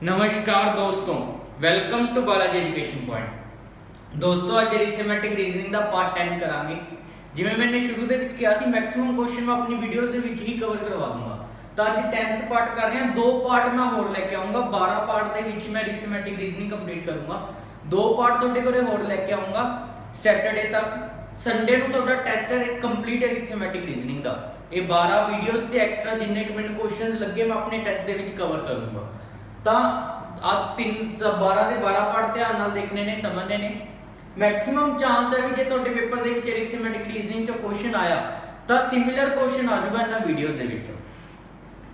नमस्कार दोस्तों, welcome to Balaji education point. दोस्तों अज अरिथमैटिक रीजनिंग का पार्ट 10 करांगे। जिवें मैंने शुरू दे विच किया सी मैक्सिमम क्वेश्चन मैं अपनी वीडियोस दे विच ही कवर करवा दूंगा। तो अज 10th पार्ट कर रहे हैं, दो पार्ट मैं होर लेके आऊंगा। 12 पार्ट दे विच मैं अरिथमैटिक रीजनिंग कंप्लीट करूंगा। दो पार्ट तुहाडे कोले होर लेके आऊंगा सैटरडे तक। संडे नूं तुहाडा टेस्ट है कंप्लीट अरिथमैटिक रीजनिंग का। ये 12 वीडियोस ते एक्स्ट्रा जिन्ने क मैनूं क्वेश्चंस लगे मैं अपने टेस्ट दे विच कवर करूंगा। तो आज 12 के 12 पार्ट ध्यान नाल देखने ने, समझने ने। मैक्सिमम चांस है कि जो पेपर के अरिथमैटिक रीजनिंग क्वेश्चन आया तो सिमिलर क्वेश्चन आ जाऊगा इन्होंने वीडियोस के विच।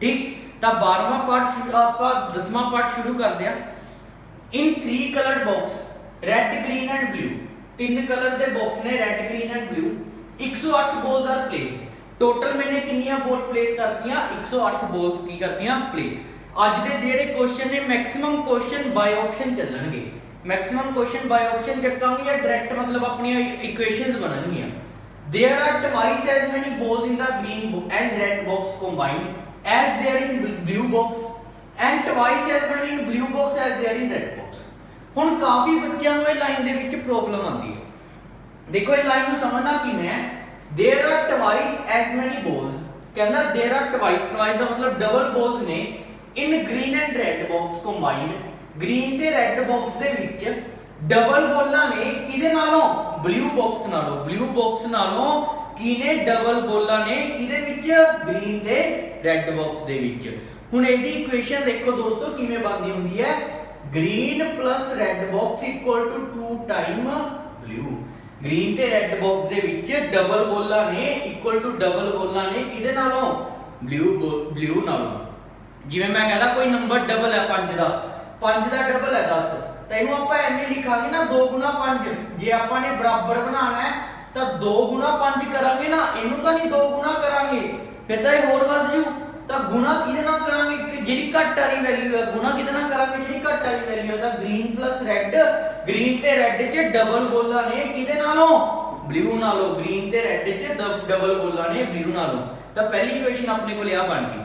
ठीक, तो 12वां पार्ट आप 10वां पार्ट शुरू करते हैं। In 3 coloured box red green and blue, 3 colour के बॉक्स ने red green and blue. 108 balls are placed. Total मैंने कितनी बॉल प्लेस करती 108 बॉल्स की करती प्लेस। आज के जेडे क्वेश्चन ने मैक्सिमम क्वेश्चन बाय ऑप्शन चलणगे। मैक्सिमम क्वेश्चन बाय ऑप्शन चक्कांगे या डायरेक्ट मतलब अपनी इक्वेशंस बननगियां। There are twice as many balls in the green and red box combined as there in blue box and twice as many in blue box as there in red box. हुण काफी बच्चों को line दे विच problem आती है। देखो ये line को समझना किवें है। There are twice as many balls, कहंदा देयर आर ट्वाइस, ट्वाइस का मतलब डबल बॉल्स ने in green and red box combined, green ते रेड बॉक्स दे विच डबल बॉलां ने किदे नालों ब्लू बॉक्स नालों, ब्लू बॉक्स नालों किने डबल बॉलां ने किदे विच ग्रीन ते रेड बॉक्स दे विच। हुण इहदी इक्वेशन देखो दोस्तों किवें बनदी हुंदी है। Green plus red box equal to 2 time blue. Green ते रेड बॉक्स दे विच डबल बॉलां ने इक्वल टू डबल बॉलां ने किदे नालों ब्लू नालों। जिवें मैं कहता कोई नंबर डबल है 5 का, 5 का डबल है 10, तो इनू आप एवं लिखांगे ना 2 गुना 5। जे आपने बराबर बनाना है तो 2 गुना 5 करांगे ना, इनू तो नहीं 2 गुना करांगे, फिर तो ये होर वध जू। तो गुना किदे नाल करांगे, जिहड़ी घट वाली वैल्यू है गुना किदे नाल करांगे, जिहड़ी घट वाली वैल्यू है। तो ग्रीन प्लस रेड, ग्रीन ते रेड च डबल बॉलां ने किदे नालों ब्लू नालों, ग्रीन ते रेड च डबल बॉलां ने ब्लू नालों। तो पहली इक्वेशन अपने को आ बन गई।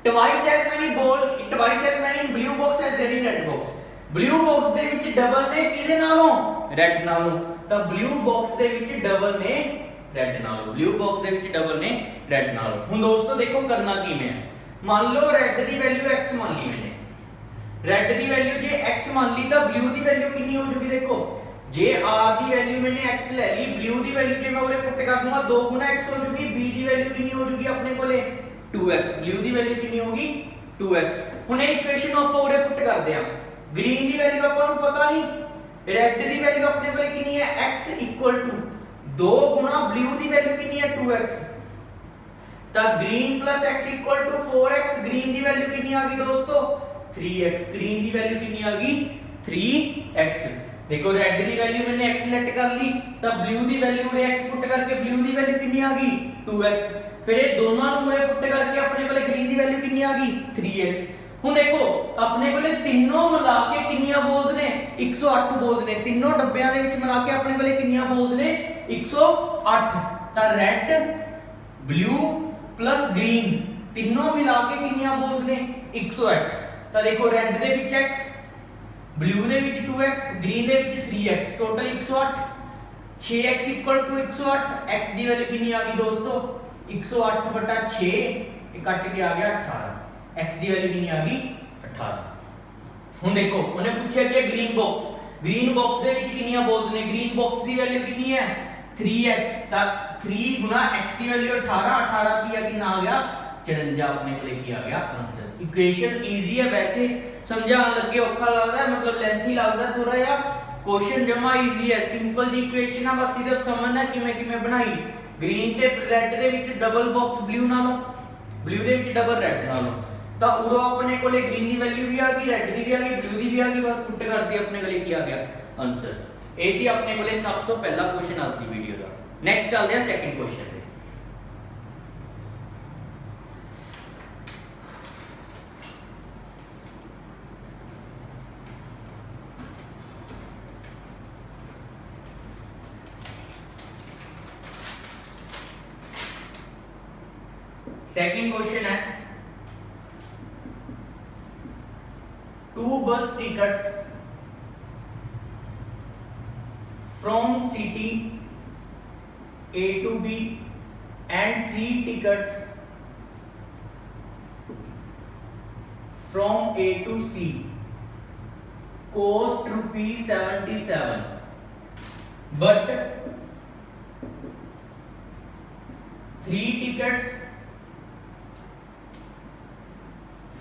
Twice as many ball, twice as many in blue box as there in red box. Blue box ਦੇ ਵਿੱਚ ਡਬਲ ਨੇ ਕਿਹਦੇ ਨਾਲੋਂ ਰੈਡ ਨਾਲੋਂ। ਤਾਂ blue box ਦੇ ਵਿੱਚ ਡਬਲ ਨੇ ਰੈਡ ਨਾਲੋਂ, blue box ਦੇ ਵਿੱਚ ਡਬਲ ਨੇ ਰੈਡ ਨਾਲੋਂ। ਹੁਣ ਦੋਸਤੋ ਦੇਖੋ ਕਰਨਾ ਕਿਵੇਂ ਹੈ। ਮੰਨ ਲਓ ਰੈਡ ਦੀ ਵੈਲਿਊ x ਮੰਨ ਲਈ ਮੈਨੇ, ਰੈਡ ਦੀ ਵੈਲਿਊ ਜੇ x ਮੰਨ ਲਈ ਤਾਂ blue ਦੀ ਵੈਲਿਊ ਕਿੰਨੀ ਹੋ ਜੂਗੀ। ਦੇਖੋ ਜੇ r ਦੀ ਵੈਲਿਊ ਮੈਨੇ x ਲੈ ਲਈ, blue ਦੀ ਵੈਲਿਊ ਜੇ ਮੈਂ ਉਰੇ ਪੁੱਟ ਕਰ ਦੂੰਗਾ 2 ਗੁਣਾ x ਹੋ ਜੂਗੀ। b ਦੀ ਵੈਲਿਊ ਕਿੰਨੀ ਹੋ ਜੂਗੀ ਆਪਣੇ ਕੋਲੇ 2x, ब्लू की वैल्यू कितनी होगी 2x। हुण ये इक्वेशन आप उरे पुट करते हैं। ग्रीन की वैल्यू आपको पता नहीं, रेड की वैल्यू अपने को कितनी है x इक्वल टू 2 गुना ब्लू की वैल्यू कितनी है 2x। तो green plus x equal to 4x। Green की वैल्यू कितनी आ गई दोस्तों 3x। ग्रीन की वैल्यू कितनी आ गई 3x। देखो रेड की वैल्यू मैंने x सेलेक्ट कर ली तो ब्लू की वैल्यू उरे x पुट करके ब्लू की वैल्यू कितनी आ गई 2x। फिर ये दोनों उरे पुट करके अपने को ग्रीन की वैल्यू कितनी आ गई 3x। हुण देखो अपने को तीनों मिला के कितनियां बॉल्स ने 108 बॉल्स ने। तीनों डब्बियां दे विच मिला के अपने को कितनियां बॉल्स ने 108। ता रेड ब्लू प्लस ग्रीन तीनों मिला के कितनियां बॉल्स ने 108। ता देखो रेड दे विच x, ब्लू दे विच 2x, ग्रीन दे विच 3x, total 108। 6x equal to 108। x दी वैल्यू कितनी आ गई दोस्तों 108 बटा 6, ये कट के आ गया 18। x दी वैल्यू कितनी आ गई 18। हुण देखो उन्हें पूछा कि ग्रीन बॉक्स, ग्रीन बॉक्स दे विच कितनियां बॉल्स ने। ग्रीन बॉक्स दी वैल्यू कितनी है 3x। ता 3 गुना x दी वैल्यू 18, 18 की कितना आ गया 54। अपने को लेके आ गया आंसर। इक्वेशन इजी है, वैसे समझाने लगे औखा लगता है, मतलब लेंथी लगता है थोड़ा या। क्वेश्चन जमा इजी है, सिंपल जी इक्वेशन है, बस सिर्फ समझना किवें किवें बनाई। ग्रीन ते रेड दे विच डबल बॉक्स ब्लू नालों, ब्लू दे विच डबल रेड नालों। तो उरो अपने को ग्रीन की वैल्यू भी आ गई, रेड की भी आ गई, ब्लू की भी आ गई, बस पुट कर दी अपने को क्या आ गया आंसर। ऐसी अपने को सब तो पहला क्वेश्चन आज की वीडियो का। नेक्स्ट चलते हैं सेकंड क्वेश्चन पे। सेकंड क्वेश्चन है 2 bus tickets from city A to B and 3 tickets from A to C cost ₹77, but 3 tickets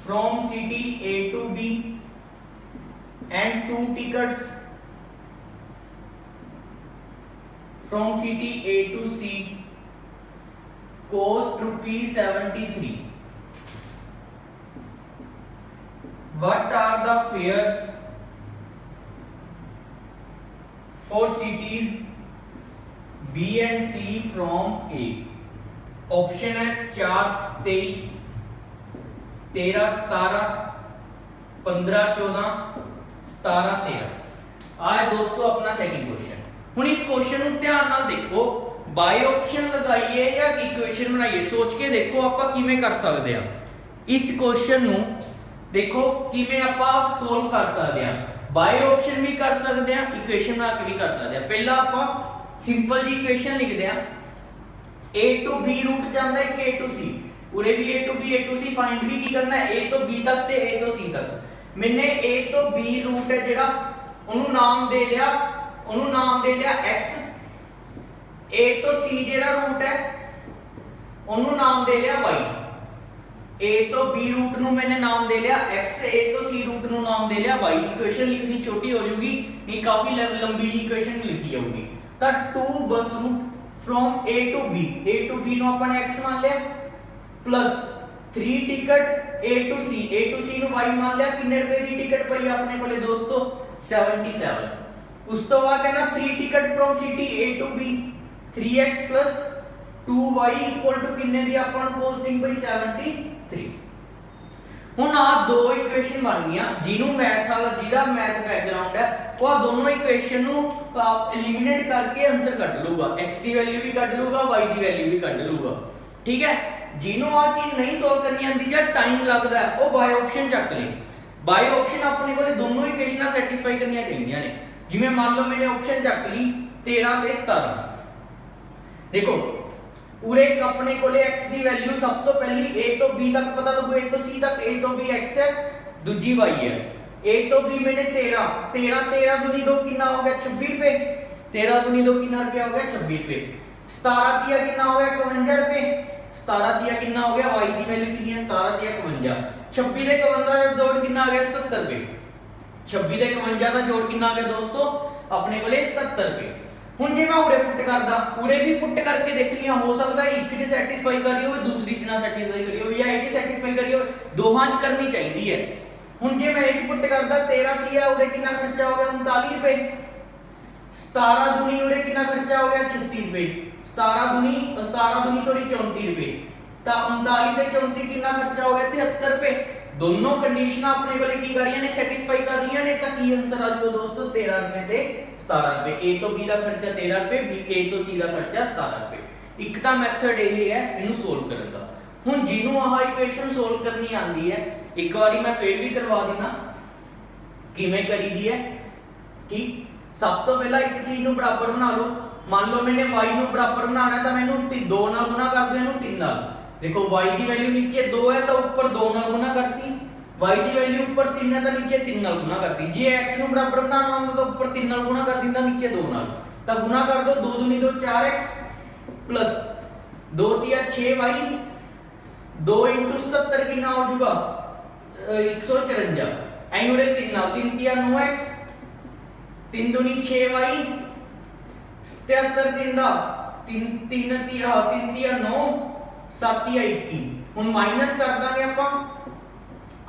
from city A to B and 2 tickets from city A to C cost ₹73. What are the fare for cities B and C from A? Option है 4 23 13 17 15 14 17 13। आए दोस्तों अपना second question. हुण इस question ਨੂੰ ਧਿਆਨ ਨਾਲ ਦੇਖੋ, ਬਾਈ ਆਪਸ਼ਨ ਲਗਾਈਏ ਜਾਂ ਇਕੁਏਸ਼ਨ ਬਣਾਈਏ, ਸੋਚ ਕੇ ਦੇਖੋ ਆਪਾਂ ਕਿਵੇਂ ਕਰ ਸਕਦੇ ਆ ਇਸ ਕੁਐਸਚਨ ਨੂੰ। ਦੇਖੋ ਕਿਵੇਂ ਆਪਾਂ ਸੋਲਵ ਕਰ ਸਕਦੇ ਆ, ਬਾਈ ਆਪਸ਼ਨ ਵੀ ਕਰ ਸਕਦੇ ਆ, ਇਕੁਏਸ਼ਨ ਬਣਾ ਕੇ ਵੀ ਕਰ ਸਕਦੇ ਆ। ਪਹਿਲਾਂ ਆਪਾਂ ਸਿੰਪਲ ਜੀ ਇਕੁਏਸ਼ਨ ਲਿਖਦੇ ਆ, A to B रूट ਜਾਂਦਾ ਹੈ A to C, ਉਰੇ ਵੀ A to B A to C find ਵੀ ਕੀ ਕਰਨਾ ਹੈ A ਤੋਂ B ਤੱਕ ਤੇ A ਤੋਂ C ਤੱਕ। ਮੈਨੇ A ਤੋਂ B ਰੂਟ ਹੈ ਜਿਹੜਾ ਉਹਨੂੰ ਨਾਮ ਦੇ ਲਿਆ x, A ਤੋਂ C ਜਿਹੜਾ ਰੂਟ ਹੈ ਉਹਨੂੰ ਨਾਮ ਦੇ ਲਿਆ y। A ਤੋਂ B रूट ਨੂੰ मैंने नाम दे लिया x, A ਤੋਂ C रूट ਨੂੰ नाम दे लिया y। इक्वेशन लिखनी छोटी हो जाएगी, नहीं काफी लंबी इक्वेशन लिखी जाऊगी। तो 2 bus route from A to B ਨੂੰ ਆਪਾਂ ਨੇ x मान लिया plus 3 ticket A to C ਨੂੰ y मान लिया। कितने रुपए की टिकट पई अपने कोले दोस्तों 77। उस तो बाद कहना 3 ticket from city A to B 3x plus 2y equal to कितने दी अपन कोस्टिंग पई 73। ਹੁਣ ਆ ਦੋ ਇਕੁਏਸ਼ਨ ਬਣ ਗਈਆਂ, ਜਿਹਨੂੰ ਮੈਥ ਵਾਲਾ ਜਿਹਦਾ ਮੈਥ ਬੈਕਗ੍ਰਾਉਂਡ ਹੈ ਉਹ ਆ ਦੋਨੋਂ ਇਕੁਏਸ਼ਨ ਨੂੰ ਐਲੀਮੀਨੇਟ ਕਰਕੇ ਆਨਸਰ ਕੱਢ ਲੂਗਾ, x ਦੀ ਵੈਲਿਊ ਵੀ ਕੱਢ ਲੂਗਾ y ਦੀ ਵੈਲਿਊ ਵੀ ਕੱਢ ਲੂਗਾ। ਠੀਕ ਹੈ, ਜਿਹਨੂੰ ਆ ਚੀਜ਼ ਨਹੀਂ ਸੋਲਵ ਕਰਨੀ ਆਂਦੀ ਜਾਂ ਟਾਈਮ ਲੱਗਦਾ ਉਹ ਬਾਈ ਆਪਸ਼ਨ ਚੱਕ ਲੇ। ਬਾਈ ਆਪਸ਼ਨ ਆਪਣੇ ਕੋਲੇ ਦੋਨੋਂ ਇਕੁਏਸ਼ਨਾਂ ਸੈਟੀਸਫਾਈ ਕਰਨੀਆਂ ਚਾਹੀਦੀਆਂ ਨੇ। ਜਿਵੇਂ ਮੰਨ ਲਓ ਮੈंने ਆਪਸ਼ਨ ਚੱਕ ਲਈ 13 ਤੇ 17। ਦੇਖੋ ਉਰੇ अपने कोले x ਦੀ ਵੈਲਿਊ ਸਭ ਤੋਂ ਪਹਿਲੀ a ਤੋਂ b ਤੱਕ ਪਤਾ ਲੱਗੂ, a ਤੋਂ c ਤੱਕ, a ਤੋਂ b x ਹੈ, ਦੂਜੀ y ਹੈ। a ਤੋਂ b मैंने 13 दूनी 2 कितना हो गया 26 रुपए, 13 दूनी 2 कितना रुपया हो गया 26 रुपए। 17 दिया कितना हो गया 51 रुपए, 17 दिया कितना हो गया y ਦੀ ਵੈਲਿਊ ਕਿੰਨੀ ਹੈ 17 दिया 51, 26 ਦੇ 51 ਦਾ ਜੋੜ ਕਿੰਨਾ ਆ ਗਿਆ 77 रुपए। 26 ਦੇ 51 ਦਾ ਜੋੜ ਕਿੰਨਾ ਆ ਗਿਆ ਦੋਸਤੋ ਆਪਣੇ ਕੋਲੇ 77 रुपए। ਹੁਣ ਜੇ ਮੈਂ ਉਰੇ ਪੁੱਟ ਕਰਦਾ, ਉਰੇ ਵੀ ਪੁੱਟ ਕਰਕੇ ਦੇਖਣੀ ਹੋ ਸਕਦਾ ਇੱਕ 'ਚ ਸੈਟੀਸਫਾਈ ਕਰੀ ਹੋਵੇ, ਦੂਸਰੀ 'ਚ ਨਾ ਸੈਟੀਸਫਾਈ ਕਰੀ ਹੋਵੇ, ਜਾਂ ਇਹ 'ਚ ਸੈਟੀਸਫਾਈ ਕਰੀ ਹੋਵੇ, ਦੋਹਾਂ 'ਚ ਕਰਨੀ ਚਾਹੀਦੀ ਹੈ। ਹੁਣ ਜੇ ਮੈਂ ਇਹ 'ਚ ਪੁੱਟ ਕਰਦਾ 13 30 ਉਰੇ ਕਿੰਨਾ ਖਰਚਾ ਹੋ ਗਿਆ 39 रुपए, 17 दूनी उड़े कितना खर्चा हो गया 36 रुपए, 17 दूनी 34 रुपए, तो 39 ਤੇ 34 कितना खर्चा हो गया 73 रुपए। दोनों कंडीशन अपने वाले की कर रही ने सैटिस्फाई कर रही ने, तो की आंसर आ जाएगा दोस्तों 13 रुपए ते 17 रुपए। ए तो बी का खर्चा 13 रुपए, बी ए तो सी का खर्चा 17 रुपए। एक तो मैथड ये है इनू सोल्व करने का। हुण जिन्हों आह इक्वेशन सोल्व करनी आती है, एक बारी मैं फिर भी करवा देना किवें करी दी है। ठीक, सब तो पहला एक चीज नूं बराबर बना लो। मान लो मैंने y नूं बराबर बनाना, तो मैनू 2 नाल गुना कर दो, इनू 3 नाल। देखो y की वैल्यू नीचे 2 है तो ऊपर 2 नाल गुना करती, y की वैल्यू ऊपर 3 है तो नीचे 3 नाल गुना करती। जे x नूं बराबर बनाना होंदा तो ऊपर 3 नाल गुना कर दिंदा, नीचे 2 नाल। तो गुना कर दो, 2 दूनी 2 4x प्लस 2 तिया 6y, 2 * 77 कितना हो जाएगा 154। ऐ उड़े 3 नाल, 3 तिया 9x, 3 दूनी 6y, 77 3 दा 3 तिया 9, 7 तिया 21। हुण माइनस कर दांगे आपां,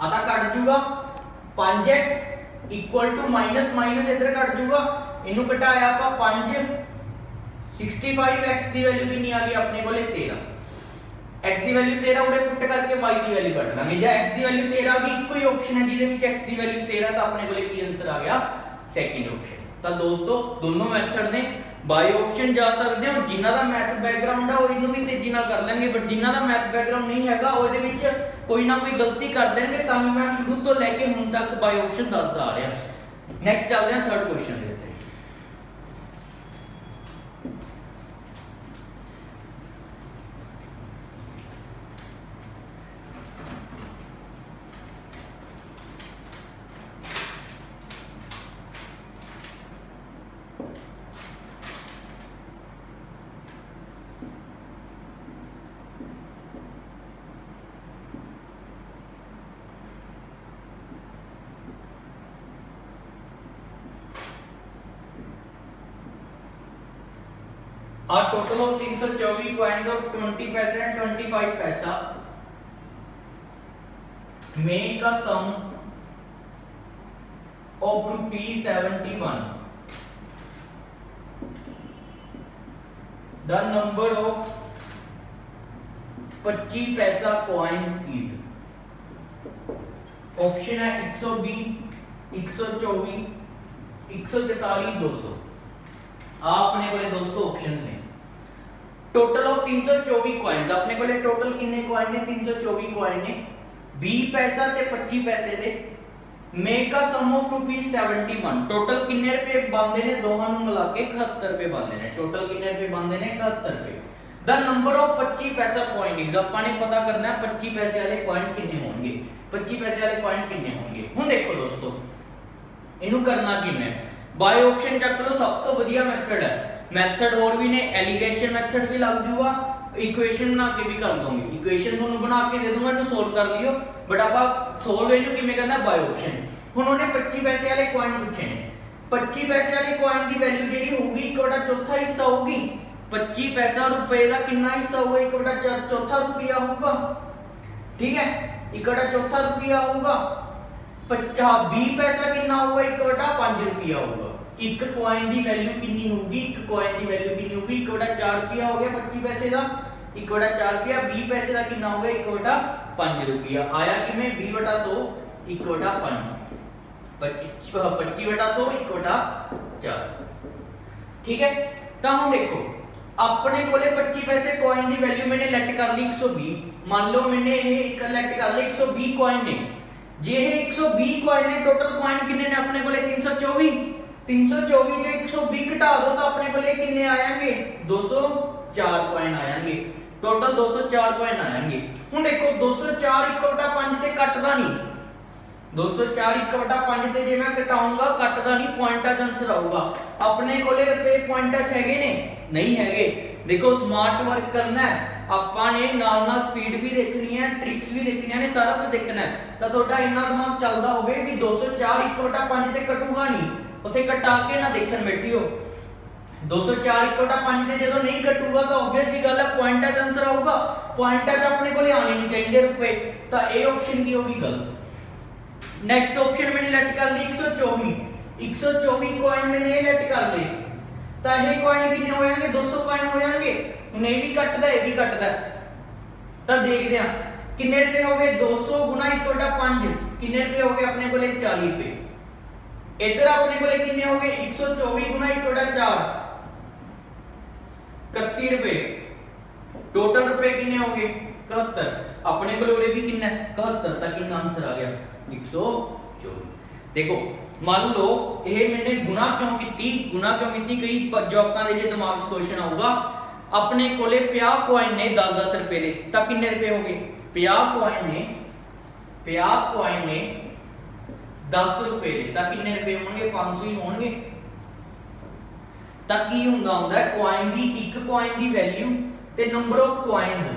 आधा कट जूगा 5x equal to minus minus इधर कट जूगा, इनू घटाया आपां 5, 65x की वैल्यू कितनी आ गई अपने कोले 13। x की वैल्यू 13 उड़े पुट करके y की वैल्यू कट लांगे। जे x की वैल्यू 13 आ गई, इको ही ऑप्शन है जिहदे विच x की वैल्यू 13, तो अपने कोले की आंसर आ गया सेकंड ऑप्शन। ਤਾਂ ਦੋਸਤੋ ਦੋਨੋਂ ਮੈਥਡ ਨੇ। ਬਾਈ ਆਪਸ਼ਨ ਜਾ ਸਕਦੇ ਹੋ, ਜਿਨ੍ਹਾਂ ਦਾ ਮੈਥ ਬੈਕਗ੍ਰਾਉਂਡ ਆ ਉਹ ਇਹਨੂੰ ਵੀ ਤੇਜ਼ੀ ਨਾਲ ਕਰ ਲੈਣਗੇ, ਬਟ ਜਿਨ੍ਹਾਂ ਦਾ ਮੈਥ ਬੈਕਗ੍ਰਾਉਂਡ ਨਹੀਂ ਹੈਗਾ ਉਹ ਇਹਦੇ ਵਿੱਚ ਕੋਈ ਨਾ ਕੋਈ ਗਲਤੀ ਕਰ ਦੇਣਗੇ। ਤਾਂ ਹੀ ਮੈਂ ਸ਼ੁਰੂ ਤੋਂ ਲੈ ਕੇ ਹੁਣ ਤੱਕ ਬਾਈ ਆਪਸ਼ਨ ਦੱਸਦਾ ਆ ਰਿਹਾ। ਨੈਕਸਟ ਚੱਲਦੇ ਹਾਂ ਥਰਡ ਕੁਐਸਚਨ ਦੇ ਉੱਤੇ। A total of 324 coins of 20 paisa and 25 paisa make a sum of rupees 71. The number of 25 पैसा coins is ऑप्शन है 120, 124, 144, 200। आपने बोले दोस्तों ऑप्शन ने टोटल ऑफ 324 कॉइन्स अपने कोले टोटल कितने कॉइन ने 324 कॉइन ने 20 पैसा ते 25 पैसे दे make a sum of rupees 71। Total कितने रुपए बनदे ने दोहां नु मिला के 71 रुपए बनदे ने। टोटल कितने रुपए बनदे ने 71 रुपए। द नंबर ऑफ 25 पैसा कॉइन इज अपन ने पता करना है 25 पैसे वाले कॉइन कितने होंगे, 25 पैसे वाले कॉइन कितने होंगे। हुन देखो दोस्तों इनु करना किवें, बाय ऑप्शन चक लो, सब तो बढ़िया मेथड है। मेथड और भी ने, एलिगेशन मेथड भी लग जूगा, इक्वेशन बना के भी कर दूंगी। इक्वेशन ਤੁਹਾਨੂੰ बना के दे दूंगा, ਇਹਨੂੰ ਸੋल्व कर लियो, बट ਆਪਾਂ ਸੋल्व ਇਹਨੂੰ ਕਿਵੇਂ ਕਰਨਾ ਬਾय ਆਪਸ਼ਨ। ਹੁਣ ਉਹਨੇ 25 ਪੈਸੇ ਵਾਲੇ ਕॉइन ਪੁੱਛੇ ਨੇ। 25 ਪੈਸੇ ਵਾਲੇ ਕॉइन ਦੀ ਵੈਲਿਊ ਜਿਹੜੀ ਹੋਊਗੀ 1/4 ਚੌਥਾ ਹਿੱਸਾ ਹੋਊਗੀ। 25 ਪੈਸਾ ਰੁਪਏ ਦਾ ਕਿੰਨਾ ਹਿੱਸਾ ਹੋਊਗਾ 1/4 ਚੌਥਾ ਰੁਪਿਆ ਹੋਊਗਾ, ਠੀਕ ਹੈ 1/4 ਚੌਥਾ ਰੁਪਿਆ ਹੋਊਗਾ। 20 पैसा कितना होगा 1/5 रुपया होगा। एक कॉइन दी वैल्यू कितनी होगी, एक कॉइन दी वैल्यू कितनी होगी 1/4 रुपया हो गया 25 पैसे का, 1/4 रुपया। 20 पैसे का कितना होगा 1/5 रुपया। आया कि मैं 20/100 1/5, 25/100 1/4, ठीक है। तो हम देखो अपने कोले 25 पैसे कॉइन दी वैल्यू मैंने लेट कर ली 120। मान लो मैंने ये एक लेट कर ली 120 कॉइन ने, जे 120 कॉइन ने टोटल कॉइन कितने ने अपने कोले 324। 324 जो 120 घटा दो तो अपने कोले कितने आएंगे 204 कॉइन आएंगे। टोटल 204 कॉइन आएंगे। हुन देखो 204 1/5 ते कटदा नहीं, 204 1/5 ते जे मैं घटाऊंगा कटदा नहीं, पॉइंटां च आंसर आऊगा। अपने कोले रुपए पॉइंटां च हैगे ने नहीं हैगे। देखो स्मार्ट वर्क करना है, ਆਪਾਂ ਨੇ ਨਾਲ ਨਾਲ ਸਪੀਡ ਵੀ ਦੇਖਣੀ ਹੈ, ਟ੍ਰਿਕਸ ਵੀ ਦੇਖਣੀਆਂ ਨੇ, ਸਾਰਾ ਕੁਝ ਦੇਖਣਾ ਹੈ। ਤਾਂ ਤੁਹਾਡਾ ਇੰਨਾ ਦਿਮਾਗ ਚੱਲਦਾ ਹੋਵੇ ਵੀ 204 1/5 ਤੇ ਕਟੂਗਾ ਨਹੀਂ, ਉੱਥੇ ਕਟਾ ਕੇ ਨਾ ਦੇਖਣ ਬੈਠਿਓ। 204 1/5 ਤੇ ਜਦੋਂ ਨਹੀਂ ਕਟੂਗਾ ਤਾਂ ਆਬਵੀਅਸ ਦੀ ਗੱਲ ਹੈ ਪੁਆਇੰਟਾਂ 'ਚ ਆਨਸਰ ਆਊਗਾ। ਪੁਆਇੰਟਾਂ 'ਚ ਆਪਣੇ ਕੋਲੇ ਆਣੇ ਨਹੀਂ ਚਾਹੀਦੇ ਰੁਪਏ, ਤਾਂ ਇਹ ਆਪਸ਼ਨ ਕੀ ਹੋਗੀ ਗਲਤ। नेक्स्ट ऑप्शन मैंने लेट कर ली 124 कॉइन मैंने ये लेट कर ली, तो ये कॉइन कितने हो जाएंगे 200 कॉइन हो जाएंगे। हुन ये भी कटदा ये भी कटदा, तो देखते हैं कितने रुपए हो गए 200 गुना 1/5 कितने रुपए हो गए अपने कोले 40 रुपए। इधर अपने कोले कितने हो गए 124 गुना 1/4 31 रुपए। टोटल रुपए कितने हो गए 71। अपने कोले भी कितना 71, तक कितना आंसर आ गया 124। देखो मान लो ये मैंने गुना क्यों की, कई जॉबां दे जे दिमाग च क्वेश्चन आऊगा अपने कोले 50 कॉइन ने 10-10 रुपए दे, तां कितने रुपए हो गए 50 कॉइन ने 10 रुपए दे, तां कितने रुपए होंगे 500 ही होंगे। तां की हुंदा हुंदा कॉइन दी एक कॉइन दी वैल्यू ते नंबर ऑफ कॉइन्स,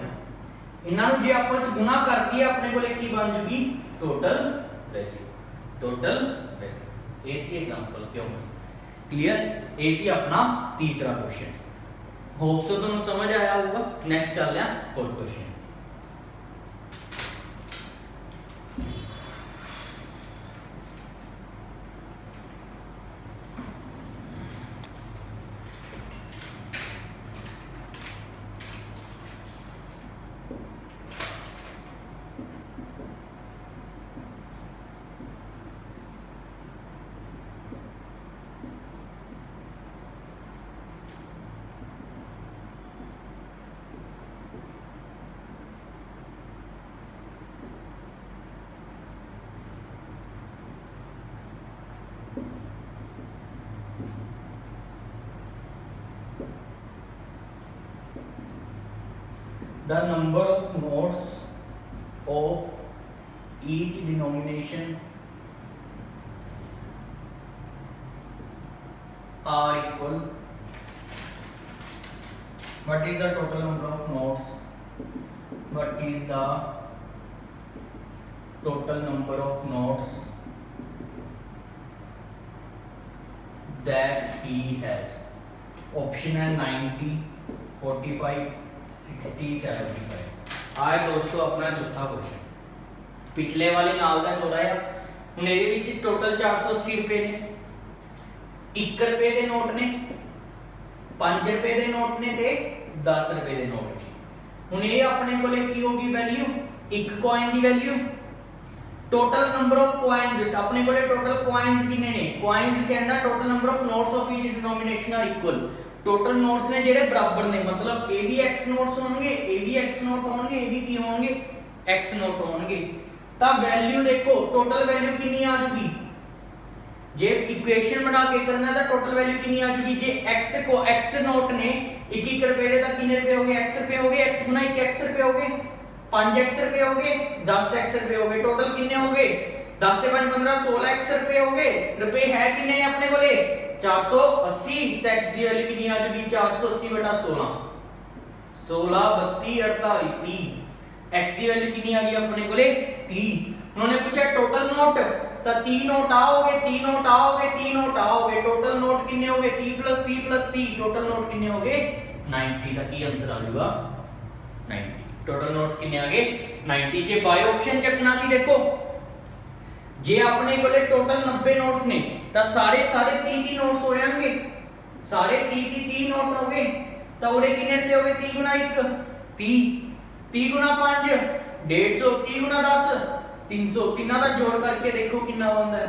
इन्हां नूं जे आपस गुना करती है अपने कोले की बन जूगी टोटल वैल्यू। एसी एग्जांपल क्यों क्लियर। एसी अपना तीसरा क्वेश्चन, होप सो तुम समझ आया होगा। नेक्स्ट चल रहा fourth question. the number of notes of each denomination are equal. What is the total number of notes? What is the total number of notes that he has? Option है 90, 45, 60, 75। आए दोस्तों अपना चौथा क्वेश्चन पिछले वाले नाल दा थोड़ा जिहा हुण इहदे विच टोटल 480 रुपए ने, 1 रुपए दे नोट ने, 5 रुपए दे नोट ने ते 10 रुपए दे नोट ने। हुण ये अपने कोले की होगी वैल्यू, एक कॉइन दी value, total number of coins अपने कोले टोटल कॉइन्स कितने ने? कॉइन्स कहंदा total number of notes of each denomination are equal. Total notes ने जेडे बराबर ने, मतलब ए भी x नोट्स होंगे, ए भी x नोट होंगे, ए भी की होंगे x नोट होंगे। तब वैल्यू देखो टोटल वैल्यू कितनी आ जाएगी? जे इक्वेशन बना के करना है तो टोटल वैल्यू कितनी आ जाएगी? जे x को x नोट ने 1 रुपए दे तो कितने रुपए हो गए? x रुपए हो गए, x गुना 1 x रुपए हो गए, 5x रुपए हो गए, 10x रुपए हो गए। टोटल कितने हो गए? 10 से 5 15 16x रुपए हो गए। रुपए है कितने ने अपने कोले? 480। तो x की वैल्यू कितनी आ जाएगी? 480 बटा 16, 16 32 48 30। x की वैल्यू कितनी आ गई अपने कोले? 30। उन्होंने पूछा टोटल नोट, तो 3 नोट आओगे, 3 नोट आओगे, 3 नोट आओगे। टोटल नोट कितने हो गए? 30 + 30 + 30। टोटल नोट कितने हो गए? 90। तक की आंसर आ जाएगा 90। टोटल नोट्स कितने आ गए? 90। जे बाय ऑप्शन चकना सी देखो, जे अपने कोले टोटल 90 नोट्स ने तो सारे 30 नोट्स हो जाएंगे, सारे 30 नोट हो गए। तो उरे कितने रुपए हो गए? 30 गुना 1 30, 30 गुना 5 150, 30 गुना 10 300। तीनों का जोड़ करके देखो कितना बनता है?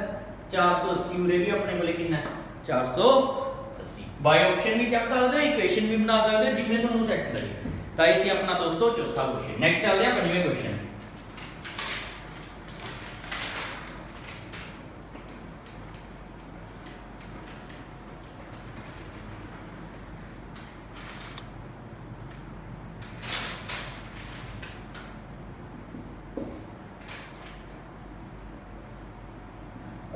480। उरे भी अपने कोले कितना है? 480। बाय ऑप्शन भी चक सकते हो, इक्वेशन भी बना सकते हो, जिम्मे तुहानू सेट लगे। तो इसी अपना दोस्तों चौथा क्वेश्चन। नेक्स्ट चलते हैं 5वें question.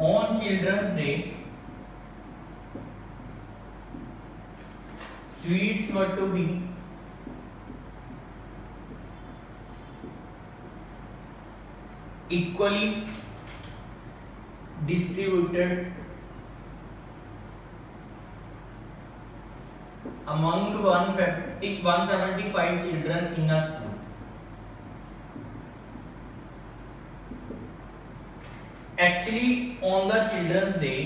On Children's Day, sweets were to be equally distributed among 175 children in a school. Actually, on the Children's Day,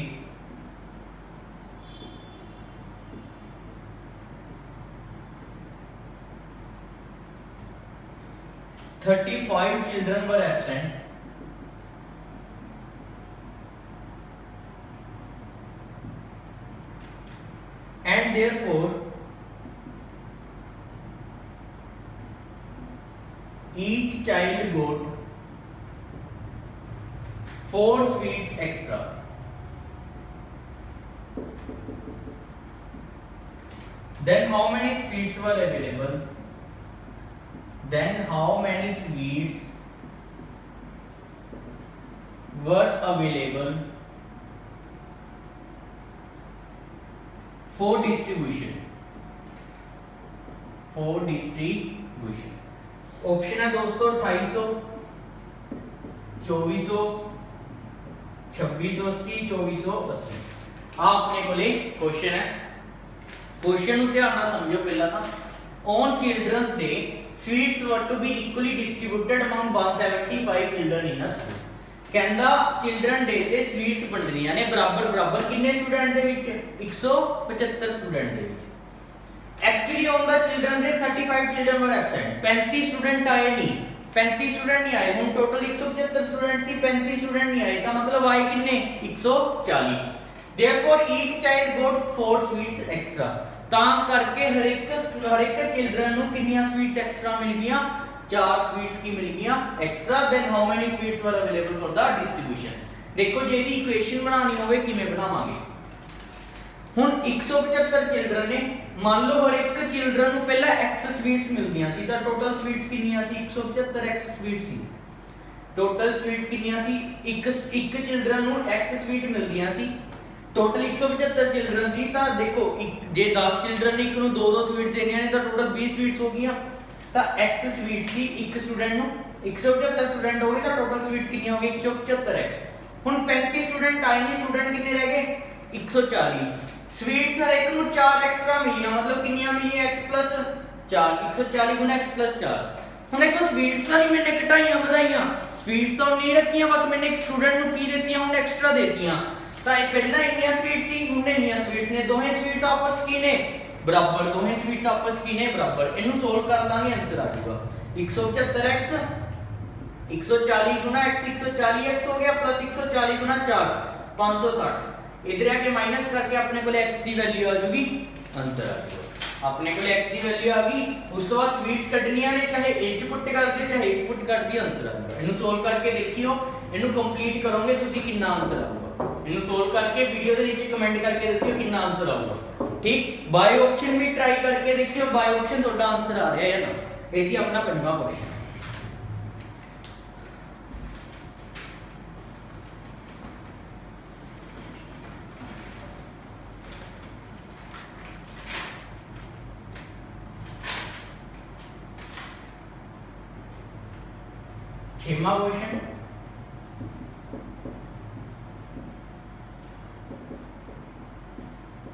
"35 children were absent, and therefore each child got 4 sweets extra." Then how many sweets were available? Then how many sweets were available for distribution? For distribution. Option है दोस्तों 2800, 2400, 2680, 2480। आपने को ले question है, question ध्यान ना समझो। पहला था on children's day sweets were to be equally distributed among 175 children in a school. कहंदा चिल्ड्रन डे ते स्वीट्स वंडणीਆਂ ने बराबर बराबर किन्ने स्टूडेंट दे विच? 175 स्टूडेंट दे विच। Actually on the children day 35 children were absent. 35 student आए नहीं, 35 स्टूडेंट नहीं आए। हुन टोटल 175 स्टूडेंट थी, 35 स्टूडेंट नहीं आए, तो मतलब आए किन्ने? 140। Therefore each child got 4 sweets extra. ता करके हर एक चिल्ड्रन नु कितनी स्वीट्स एक्स्ट्रा मिल गया? 4 स्वीट्स की मिल गया extra. Then how many sweets were available for the distribution. देखो जे दी इक्वेशन बनानी होवे किवें बनावांगे? ਹੁਣ 175 ਚਿਲਡਰਨ ਨੇ, ਮੰਨ ਲਓ ਹਰ ਇੱਕ ਚਿਲਡਰਨ ਨੂੰ ਪਹਿਲਾਂ x ਸਵੀਟਸ ਮਿਲਦੀਆਂ ਸੀ, ਤਾਂ ਟੋਟਲ ਸਵੀਟਸ ਕਿੰਨੀਆਂ ਸੀ? 175 x ਸਵੀਟਸ ਸੀ। ਟੋਟਲ ਸਵੀਟਸ ਕਿੰਨੀਆਂ ਸੀ? ਇੱਕ ਚਿਲਡਰਨ ਨੂੰ x ਸਵੀਟ ਮਿਲਦੀਆਂ ਸੀ। ਟੋਟਲ 175 ਚਿਲਡਰਨ ਸੀ, ਤਾਂ ਦੇਖੋ ਜੇ 10 ਚਿਲਡਰਨ ਨੇ ਇੱਕ ਨੂੰ 2-2 ਸਵੀਟਸ ਦੇਣੀਆਂ ਨੇ ਤਾਂ ਟੋਟਲ 20 ਸਵੀਟਸ ਹੋ ਗਈਆਂ। ਤਾਂ x ਸਵੀਟ ਸੀ ਇੱਕ ਸਟੂਡੈਂਟ ਨੂੰ, 175 ਸਟੂਡੈਂਟ ਹੋ ਗਏ ਤਾਂ ਟੋਟਲ ਸਵੀਟਸ ਕਿੰਨੀਆਂ ਹੋ ਗਈਆਂ? 175x। ਹੁਣ 35 ਸਟੂਡੈਂਟ ਆਏ ਨਹੀਂ, ਸਟੂਡੈਂਟ ਕਿੰਨੇ ਰਹਿ ਗਏ? 140। ਸਵੀਟਸ ਹਰ ਇੱਕ ਨੂੰ 4 ਐਕਸਟਰਾ ਮਿਲੀਆਂ, ਮਤਲਬ ਕਿੰਨੀਆਂ ਮਿਲੀਆਂ? x + 4, 140 × x + 4। ਹੁਣ ਦੇਖੋ ਸਵੀਟਸ ਤਾਂ ਨਹੀਂ ਮੈंने ਘਟਾਈਆਂ ਵਧਾਈਆਂ, ਸਵੀਟਸ ਤਾਂ ਨਹੀਂ ਰੱਖੀਆਂ, ਬਸ ਮੈंने ਇੱਕ ਸਟੂਡੈਂਟ ਨੂੰ ਕੀ ਦਿੱਤੀਆਂ? ਹੁਣ ਐਕਸਟਰਾ ਦੇਤੀਆਂ। ਤਾਂ ਇਹ ਪਹਿਲਾਂ ਇੰਨੀਆਂ ਸਵੀਟਸ ਸੀ, ਹੁਣ ਇੰਨੀਆਂ ਸਵੀਟਸ ਨੇ, ਦੋਹੇ ਸਵੀਟਸ ਆਪਸ ਕੀ ਨੇ? ਬਰਾਬਰ। ਦੋਹੇ ਸਵੀਟਸ ਆਪਸ ਕੀ ਨੇ? ਬਰਾਬਰ। ਇਹਨੂੰ ਸੋਲਵ ਕਰ ਲਾਂਗੇ, ਆਨਸਰ ਆ ਜਾਊਗਾ 175x 140 × x 140x ਹੋ ਗਿਆ प्लस 140 × 4 560। इधर आके माइनस करके अपने को x की वैल्यू आ जाएगी, आंसर आ जाएगा। अपने को x की वैल्यू आ गई। उस तो बाद स्वीट्स कटनियां ने, चाहे h पुट कर दियो चाहे h पुट कर दियो, आंसर आ जाएगा। इनु सोल्व करके देखियो, इनु कंप्लीट करोगे तुसी कितना आंसर आऊगा। इनु सोल्व करके वीडियो के नीचे कमेंट करके दसियो कितना आंसर आऊगा। ठीक, बाय ऑप्शन भी ट्राई करके देखियो, बाय ऑप्शन ਤੁਹਾਡਾ आंसर आ रहा है ना। ऐसी अपना 5वां क्वेश्चन। छठवां question,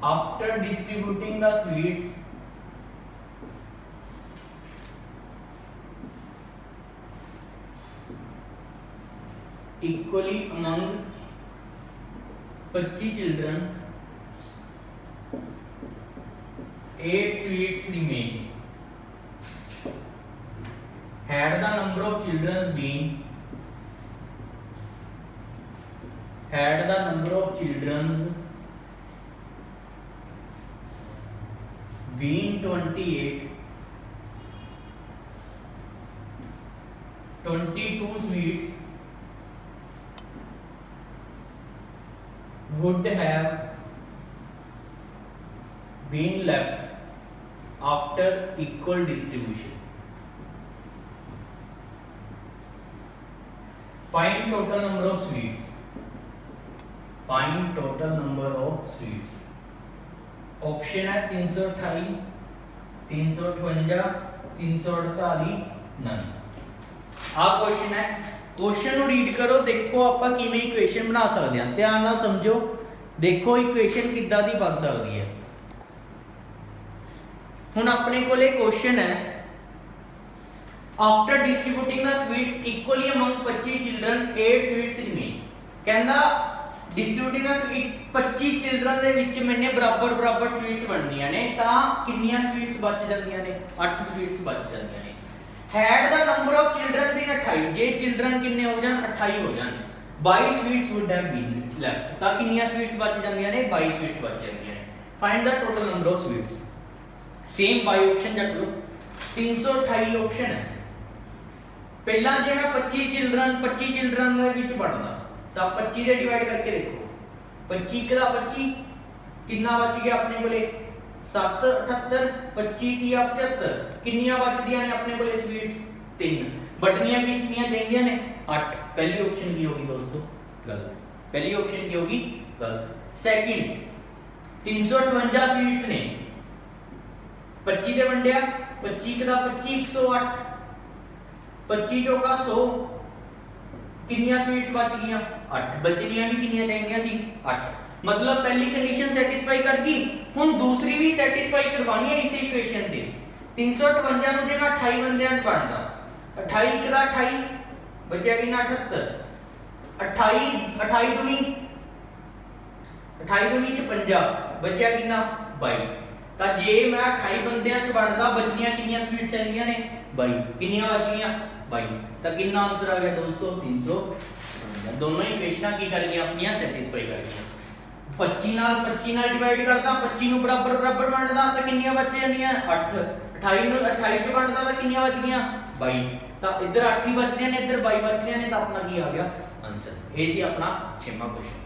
after distributing the sweets equally among 25 children, 8 sweets remain. Had the number of children been 28, 22 sweets would have been left after equal distribution. Find total number of sweets. Find total number of sweets. Option है 328, 358, 348, none. आ question है, question read करो, देखो ਆਪਾਂ ਕਿਵੇਂ equation ਬਣਾ ਸਕਦੇ ਹਾਂ। ਧਿਆਨ ਨਾਲ ਸਮਝੋ, ਦੇਖੋ ਇਕੁਏਸ਼ਨ ਕਿੱਦਾਂ ਦੀ ਬਣ ਸਕਦੀ ਹੈ। ਹੁਣ ਆਪਣੇ ਕੋਲੇ क्वेश्चन है, after distributing the sweets equally among 25 children 8 sweets remain. कहंदा डिस्ट्रीब्यूटिंग द 25 चिल्ड्रन ਦੇ ਵਿੱਚ ਮੈਨੇ ਬਰਾਬਰ स्वीट्स ਬਣਨੀਆਂ ਨੇ, ਤਾਂ ਕਿੰਨੀਆਂ स्वीट्स ਬਚ ਜਾਂਦੀਆਂ ਨੇ? 8 स्वीट्स ਬਚ ਜਾਂਦੀਆਂ ਨੇ। Had the number of children been 28, जे चिल्ड्रन कितने हो जान? 28 हो जान। 22 sweets would have been left, ਤਾਂ ਕਿੰਨੀਆਂ स्वीट्स ਬਚ ਜਾਂਦੀਆਂ ਨੇ? 22 स्वीट्स ਬਚ ਜਾਂਦੀਆਂ ਨੇ। Find the total number of sweets. Same by option ਚੱਕ ਲਓ, 328 ऑप्शन है। ਪਹਿਲਾਂ ਜੇ ਮੈਂ 25 ਚਿਲਡਰਨ ਦੇ ਵਿੱਚ ਵੰਡਦਾ ਤਾਂ 25 ਦੇ ਡਿਵਾਈਡ ਕਰਕੇ ਦੇਖੋ, 25 ਦਾ 25 ਕਿੰਨਾ ਬਚ ਗਿਆ ਆਪਣੇ ਕੋਲੇ? 7 78, 25 30 75, ਕਿੰਨੀਆਂ ਬਚਦੀਆਂ ਨੇ ਆਪਣੇ ਕੋਲੇ ਸਵੀਟਸ? 3। ਬਟਨੀਆਂ ਕਿੰਨੀਆਂ ਚਾਹੀਦੀਆਂ ਨੇ? 8। ਪਹਿਲੀ ਆਪਸ਼ਨ ਕੀ ਹੋਗੀ ਦੋਸਤੋ? ਗਲਤ। ਪਹਿਲੀ ਆਪਸ਼ਨ ਕੀ ਹੋਗੀ? ਗਲਤ। ਸੈਕਿੰਡ, 358 ਸਵੀਟਸ ਨੇ, 25 ਦੇ ਵੰਡਿਆ, 25 ਦਾ 25 108, 25 ਚੌਕਾ 100, ਕਿੰਨੀਆਂ ਸਵੀਟਸ ਬਚ ਗਈਆਂ? 8। ਬਚਣੀਆਂ ਵੀ ਕਿੰਨੀਆਂ ਚਾਹੀਦੀਆਂ ਸੀ? 8। मतलब पहली कंडीशन सेटिस्फाई कर गई, हुन दूसरी भी सेटिस्फाई करवानी है इस इक्वेशन ते। 358 ਨੂੰ ਜੇ ਮੈਂ 28 ਬੰਦਿਆਂ ਚ ਵੰਡਦਾ, 28 1 ਦਾ 28 ਬਚਿਆ ਕਿੰਨਾ? 78। 28 ਦੁਨੀ 56 ਬਚਿਆ ਕਿੰਨਾ? 22। ਤਾਂ ਜੇ ਮੈਂ 28 ਬੰਦਿਆਂ ਚ ਵੰਡਦਾ, ਬਚੀਆਂ ਕਿੰਨੀਆਂ ਸਵੀਟਸ ਚਾਹੀਦੀਆਂ ਨੇ? 22। ਕਿੰਨੀਆਂ ਬਚ ਗਈਆਂ? 22। ਤਾਂ ਕਿੰਨਾ ਆਨਸਰ ਆ ਗਿਆ ਦੋਸਤੋ? 358। दोनों इक्वेशनां की कर गई अपनी सैटिस्फाई कर गई। 25 ਨਾਲ डिवाइड करता, 25 ਨੂੰ बराबर ਵੰਡਦਾ ਤਾਂ ਕਿੰਨੀਆਂ ਬਚ ਜਾਂਦੀਆਂ? 8। 28 ਨੂੰ 28 ਚ ਵੰਡਦਾ ਤਾਂ ਕਿੰਨੀਆਂ ਬਚ ਗਈਆਂ? 22। ਤਾਂ ਇੱਧਰ 8 ਹੀ ਬਚ ਰਹੀਆਂ ਨੇ, ਇੱਧਰ 22 ਬਚ ਰਹੀਆਂ ਨੇ, ਤਾਂ ਆਪਣਾ ਕੀ ਆ ਗਿਆ? ਆਨਸਰ। ਇਹ ਸੀ ਆਪਣਾ 6ਵਾਂ ਕੁਐਸਚਨ।